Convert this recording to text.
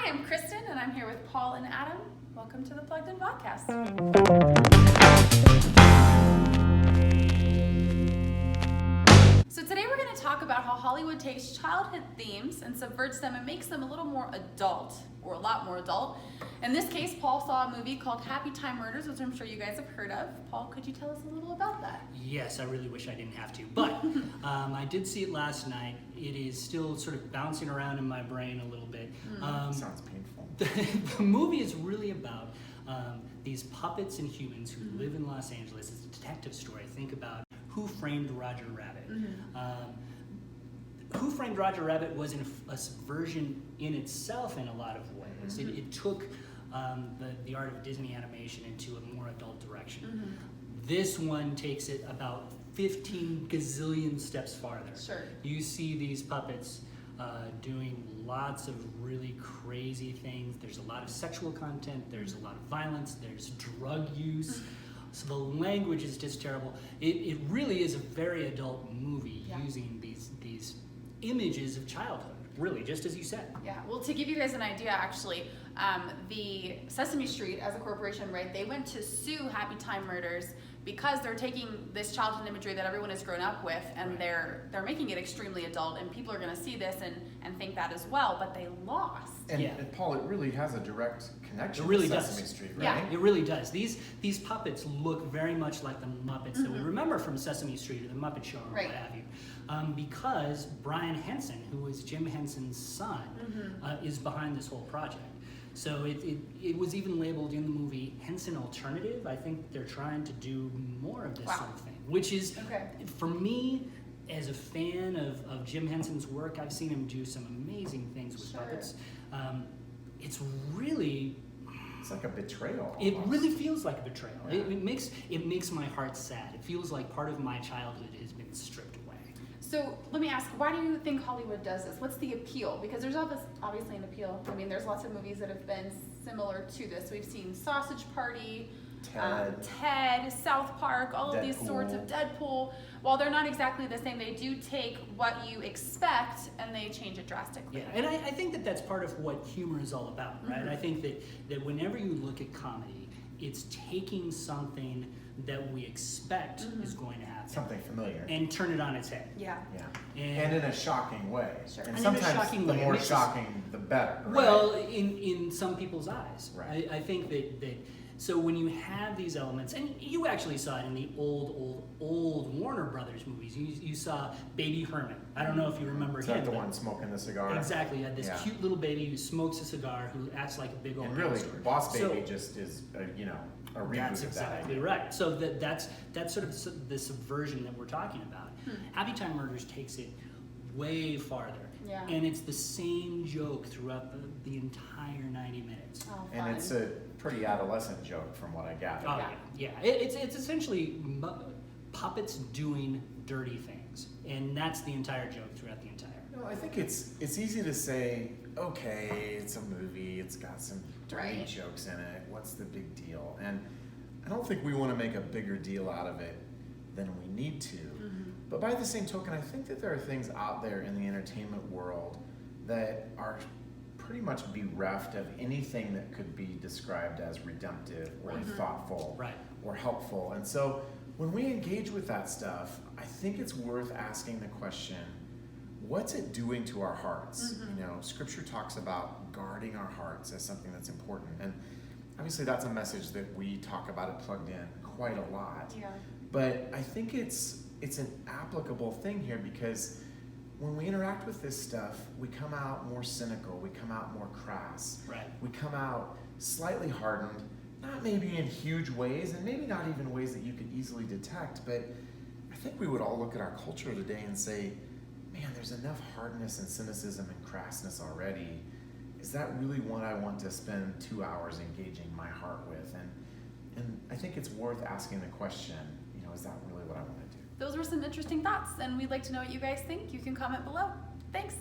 Hi, I'm Kristin, and I'm here with Paul and Adam. Welcome to the Plugged In Podcast. So today we're going to talk about how Hollywood takes childhood themes and subverts them and makes them a little more adult, or a lot more adult. In this case, Paul saw a movie called Happytime Murders, which I'm sure you guys have heard of. Paul, could you tell us a little about that? Yes, I really wish I didn't have to, but I did see it last night. It is still sort of bouncing around in my brain a little bit. Sounds painful. The movie is really about these puppets and humans who live in Los Angeles. It's a detective story. Think about Who Framed Roger Rabbit. Who Framed Roger Rabbit was a subversion in itself in a lot of ways. It took the art of Disney animation into a more adult direction. This one takes it about 15 gazillion steps farther. Sure. You see these puppets doing lots of really crazy things. There's a lot of sexual content, there's a lot of violence, there's drug use. So the language is just terrible. It really is a very adult movie using these images of childhood, really, just as you said. Yeah, well, to give you guys an idea, actually, the Sesame Street, as a corporation, right, they went to sue Happytime Murders because they're taking this childhood imagery that everyone has grown up with, and they're making it extremely adult, and people are going to see this and think that as well, but they lost. And Paul, it really has a direct connection It really to does. Sesame Street, right? Yeah. It really does. These puppets look very much like the Muppets that we remember from Sesame Street or the Muppet Show or what have you. Because Brian Henson, who was Jim Henson's son, is behind this whole project. So it was even labeled in the movie Henson Alternative. I think they're trying to do more of this sort of thing, which is, for me, as a fan of Jim Henson's work, I've seen him do some amazing things with puppets. It's really... It's like a betrayal. It almost. really feels like a betrayal. It makes my heart sad. It feels like part of my childhood has been stripped away. So let me ask, why do you think Hollywood does this? What's the appeal? Because there's obviously an appeal. I mean, there's lots of movies that have been similar to this. We've seen Sausage Party, Ted, South Park, all of these sorts of Deadpool. While they're not exactly the same, they do take what you expect and they change it drastically. Yeah, and I think that that's part of what humor is all about, right? I think that whenever you look at comedy, it's taking something that we expect is going to happen. Something familiar. And turn it on its head. Yeah. And in a shocking way. Sure. And in a sometimes shocking the way. more shocking, the better. Right? Well, in some people's eyes. Right. I think that so when you have these elements, and you actually saw it in the old Warner Brothers movies. You saw Baby Herman. I don't know if you remember him. Is that the one smoking the cigar? Exactly. You had this cute little baby who smokes a cigar, who acts like a big old And really, gangster. Boss Baby just is, a reboot That's of that exactly idea. right. So that's sort of the subversion that we're talking about. Happytime Murders takes it way farther. Yeah. And it's the same joke throughout the entire 90 minutes. Oh, And fun. it's a pretty adolescent joke from what I gather. Oh, yeah. It's essentially puppets doing dirty things. And that's the entire joke throughout the entire. No, I think it's easy to say, okay, it's a movie, it's got some dirty jokes in it, what's the big deal? And I don't think we want to make a bigger deal out of it than we need to. But by the same token, I think that there are things out there in the entertainment world that are pretty much bereft of anything that could be described as redemptive or thoughtful or helpful. And so when we engage with that stuff, I think it's worth asking the question, what's it doing to our hearts? Scripture talks about guarding our hearts as something that's important. And obviously that's a message that we talk about at Plugged In quite a lot. Yeah. But I think it's an applicable thing here because when we interact with this stuff, we come out more cynical, we come out more crass. Right. We come out slightly hardened, not maybe in huge ways, and maybe not even ways that you could easily detect, but I think we would all look at our culture today and say, man, there's enough hardness and cynicism and crassness already. Is that really what I want to spend 2 hours engaging my heart with? And I think it's worth asking the question, is that really what I want to do? Those were some interesting thoughts, and we'd like to know what you guys think. You can comment below. Thanks.